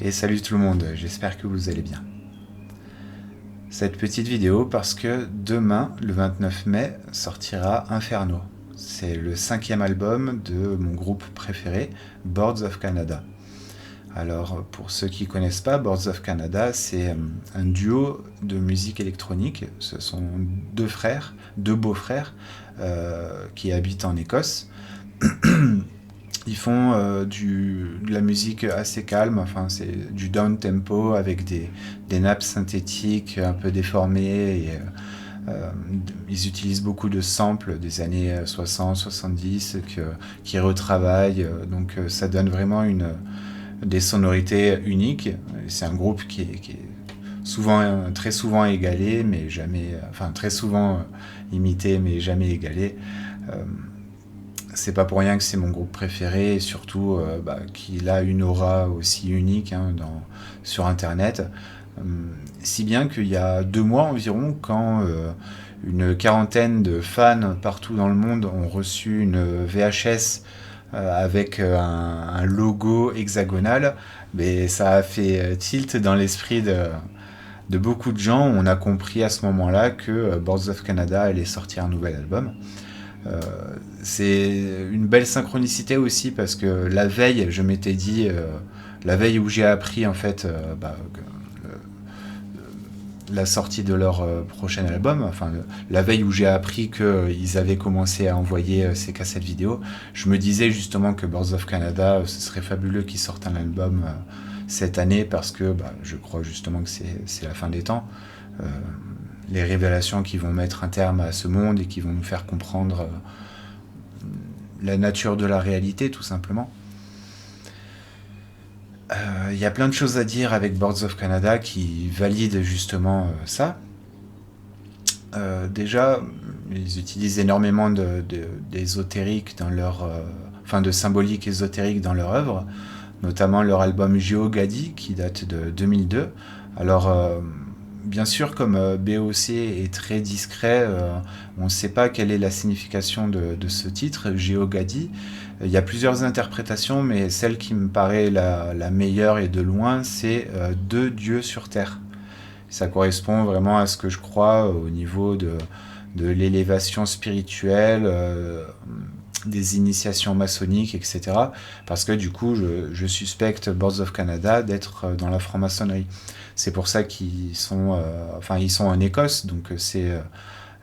Et salut tout le monde, j'espère que vous allez bien. Cette petite vidéo parce que demain, le 29 mai, sortira Inferno. C'est le 5e album de mon groupe préféré, Boards of Canada. Alors pour ceux qui ne connaissent pas, Boards of Canada, c'est un duo de musique électronique. Ce sont deux beaux-frères qui habitent en Écosse. Ils font de la musique assez calme, enfin c'est du down tempo avec des nappes synthétiques un peu déformées. Euh, Ils utilisent beaucoup de samples des années 60-70 qui retravaillent, donc ça donne vraiment des sonorités uniques. C'est un groupe qui est très souvent égalé, mais jamais, enfin très souvent imité, mais jamais égalé. C'est pas pour rien que c'est mon groupe préféré et surtout qu'il a une aura aussi unique sur internet. Si bien qu'il y a 2 mois environ, quand une quarantaine de fans partout dans le monde ont reçu une VHS avec un logo hexagonal, mais ça a fait tilt dans l'esprit de beaucoup de gens. On a compris à ce moment-là que Boards of Canada allait sortir un nouvel album. Euh, c'est une belle synchronicité aussi parce que la veille, je m'étais dit, la veille où j'ai appris en fait la sortie de leur prochain album, enfin la veille où j'ai appris qu'ils avaient commencé à envoyer ces cassettes vidéo, je me disais justement que Boards of Canada, ce serait fabuleux qu'ils sortent un album cette année parce que je crois justement que c'est la fin des temps. Euh, les révélations qui vont mettre un terme à ce monde et qui vont nous faire comprendre la nature de la réalité tout simplement. Il y a plein de choses à dire avec Boards of Canada qui valident justement ça. Déjà, ils utilisent énormément d'ésotérique dans leur, enfin de symbolique ésotérique dans leur œuvre, notamment leur album Geogadi qui date de 2002. Alors, bien sûr, comme BOC est très discret, on ne sait pas quelle est la signification de ce titre, Geogadi. Il y a plusieurs interprétations, mais celle qui me paraît la meilleure et de loin, c'est deux dieux sur Terre. Ça correspond vraiment à ce que je crois au niveau de l'élévation spirituelle, des initiations maçonniques, etc. Parce que du coup, je suspecte Boards of Canada d'être dans la franc-maçonnerie. C'est pour ça qu'ils sont, ils sont en Écosse, donc c'est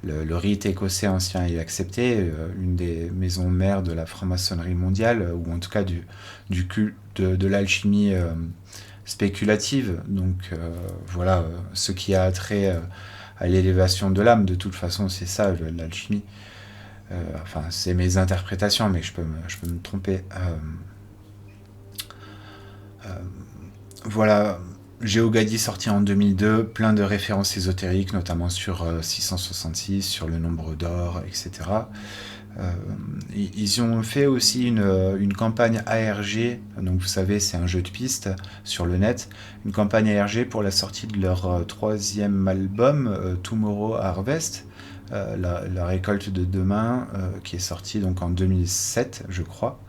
le rite écossais ancien est accepté, une des maisons mères de la franc-maçonnerie mondiale, ou en tout cas du culte de l'alchimie spéculative. Donc voilà, ce qui a trait à l'élévation de l'âme, de toute façon, c'est ça, l'alchimie. C'est mes interprétations, mais je peux me tromper. Voilà, Geogadi sorti en 2002, plein de références ésotériques, notamment sur 666, sur le nombre d'or, etc. Ils ont fait aussi une campagne ARG, donc vous savez c'est un jeu de piste sur le net, une campagne ARG pour la sortie de leur 3e album, Tomorrow Harvest, la récolte de demain, qui est sortie donc en 2007 je crois.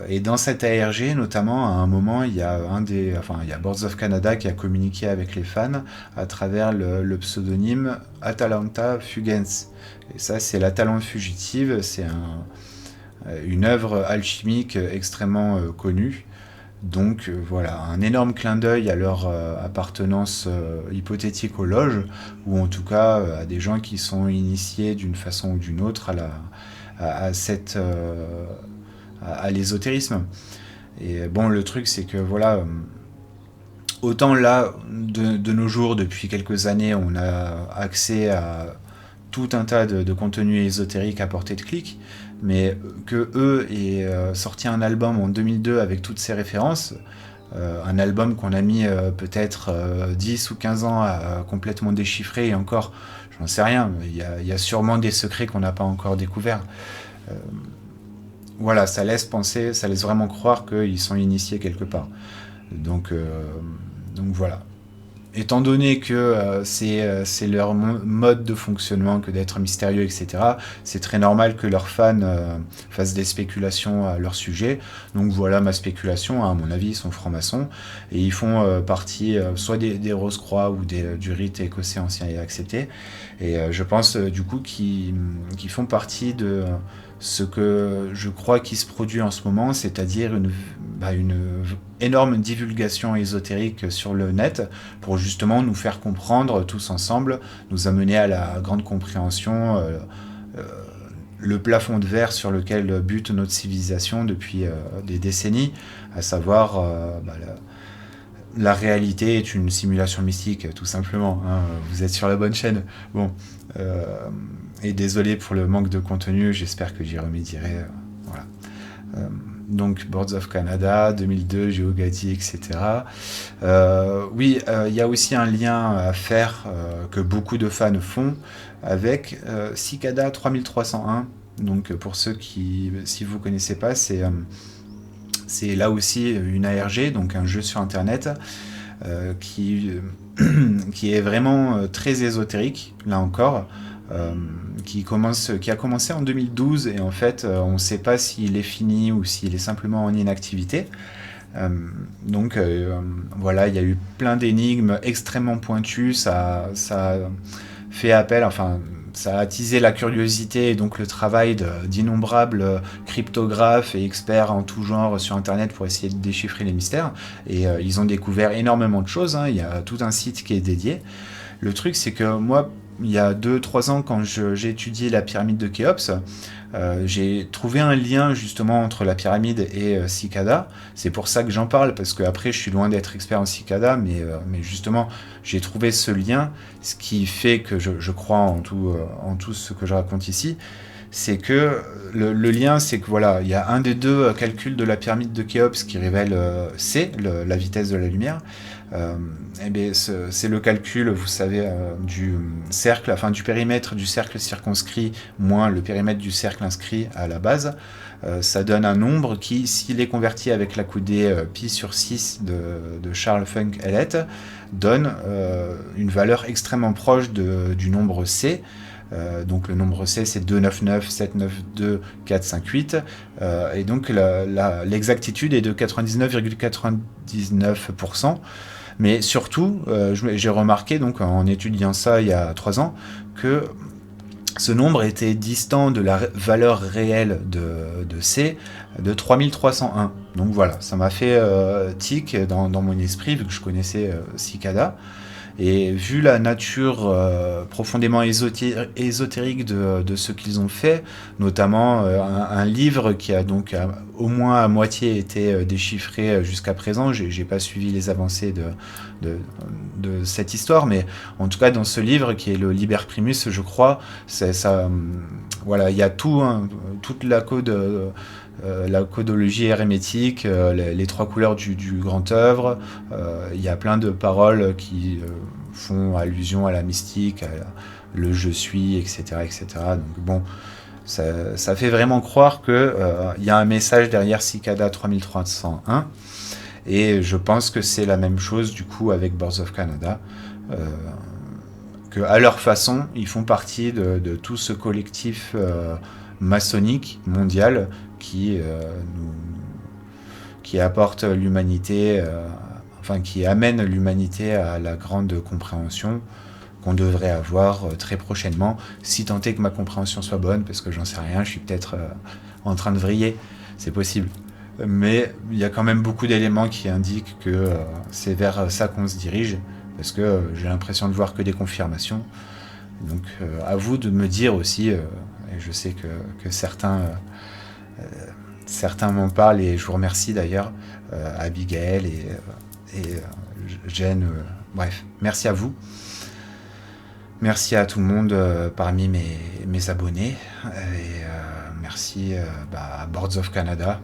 Et dans cette ARG, notamment, à un moment, il y a Boards of Canada qui a communiqué avec les fans à travers le pseudonyme Atalanta Fugens. Et ça, c'est la Talente fugitive, c'est une œuvre alchimique extrêmement connue. Donc voilà, un énorme clin d'œil à leur appartenance hypothétique aux loges, ou en tout cas à des gens qui sont initiés d'une façon ou d'une autre à l'ésotérisme. Et bon, le truc, c'est que voilà, autant là, de nos jours, depuis quelques années, on a accès à tout un tas de contenus ésotériques à portée de clic, mais que eux aient sorti un album en 2002 avec toutes ces références, un album qu'on a mis peut-être 10 ou 15 ans à complètement déchiffrer, et encore, j'en sais rien, il y a sûrement des secrets qu'on n'a pas encore découverts. Voilà, ça laisse penser, ça laisse vraiment croire qu'ils sont initiés quelque part. Donc voilà. étant donné que c'est leur mode de fonctionnement que d'être mystérieux, etc., c'est très normal que leurs fans fassent des spéculations à leur sujet. Donc voilà ma spéculation, à mon avis, ils sont francs-maçons, et ils font partie soit des Rose-Croix ou du rite écossais ancien et accepté. Et je pense du coup qu'ils font partie de ce que je crois qui se produit en ce moment, c'est-à-dire une énorme divulgation ésotérique sur le net pour justement nous faire comprendre tous ensemble, nous amener à la grande compréhension, le plafond de verre sur lequel bute notre civilisation depuis des décennies, à savoir la réalité est une simulation mystique, tout simplement. Hein. Vous êtes sur la bonne chaîne. Bon, et désolé pour le manque de contenu, j'espère que j'y remédierai. Voilà. Donc, Boards of Canada, 2002, GeoGadi, etc. Oui, il y a aussi un lien à faire que beaucoup de fans font avec Cicada 3301. Donc, pour ceux qui, si vous ne connaissez pas, c'est là aussi une ARG, donc un jeu sur Internet, qui est vraiment très ésotérique, là encore, qui a commencé en 2012, et en fait, on ne sait pas s'il est fini ou s'il est simplement en inactivité. Donc voilà, il y a eu plein d'énigmes extrêmement pointues, ça a fait appel, enfin, ça a attisé la curiosité et donc le travail d'innombrables cryptographes et experts en tout genre sur Internet pour essayer de déchiffrer les mystères. Et ils ont découvert énormément de choses, hein. Il y a tout un site qui est dédié. Le truc, c'est que moi, il y a 2-3 ans, quand j'ai étudié la pyramide de Khéops, j'ai trouvé un lien justement entre la pyramide et Cicada. C'est pour ça que j'en parle, parce qu'après, je suis loin d'être expert en Cicada, mais justement, j'ai trouvé ce lien, ce qui fait que je crois en tout ce que je raconte ici. C'est que le lien, c'est que voilà, il y a un des deux calculs de la pyramide de Khéops qui révèle C, la vitesse de la lumière. Et bien, c'est le calcul, vous savez, du cercle, enfin du périmètre du cercle circonscrit moins le périmètre du cercle inscrit à la base. Ça donne un nombre qui, s'il est converti avec la coudée pi sur 6 de Charles Funk Ellet, donne une valeur extrêmement proche du nombre C. Donc le nombre C, c'est 299 792 458, et donc l'exactitude est de 99,99%. Mais surtout, j'ai remarqué, donc, en étudiant ça il y a 3 ans, que ce nombre était distant de la valeur réelle de C de 3301. Donc voilà, ça m'a fait tic dans mon esprit, vu que je connaissais Cicada. Et vu la nature profondément ésotérique de ce qu'ils ont fait, notamment un livre qui a donc au moins à moitié été déchiffré jusqu'à présent, j'ai pas suivi les avancées de cette histoire, mais en tout cas dans ce livre qui est le Liber Primus, je crois, voilà, il y a tout, hein, toute la codologie hermétique, les 3 couleurs du grand œuvre. Il y a plein de paroles qui font allusion à la mystique, le je suis, etc. etc. Donc bon, ça fait vraiment croire qu'il y a un message derrière Cicada 3301, et je pense que c'est la même chose du coup avec Boards of Canada, que à leur façon, ils font partie de tout ce collectif maçonnique mondial qui apporte l'humanité, enfin qui amène l'humanité à la grande compréhension qu'on devrait avoir très prochainement, si tant est que ma compréhension soit bonne, parce que j'en sais rien, je suis peut-être en train de vriller, c'est possible. Mais il y a quand même beaucoup d'éléments qui indiquent que c'est vers ça qu'on se dirige, parce que j'ai l'impression de voir que des confirmations. Donc à vous de me dire aussi, et je sais que certains m'en parlent, et je vous remercie d'ailleurs, Abigail et Jen, bref, merci à vous. Merci à tout le monde parmi mes abonnés, et merci à Boards of Canada.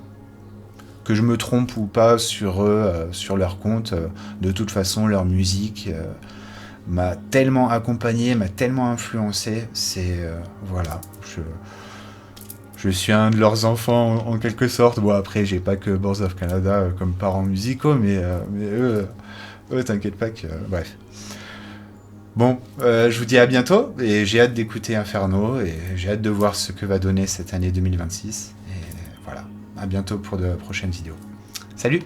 Que je me trompe ou pas sur eux, sur leur compte, de toute façon, leur musique m'a tellement accompagné, m'a tellement influencé, voilà, je suis un de leurs enfants en quelque sorte. Bon, après, j'ai pas que Boards of Canada comme parents musicaux, mais eux, Oh, t'inquiète pas que... bref. Bon, je vous dis à bientôt, et j'ai hâte d'écouter Inferno, et j'ai hâte de voir ce que va donner cette année 2026. Et voilà, à bientôt pour de prochaines vidéos. Salut!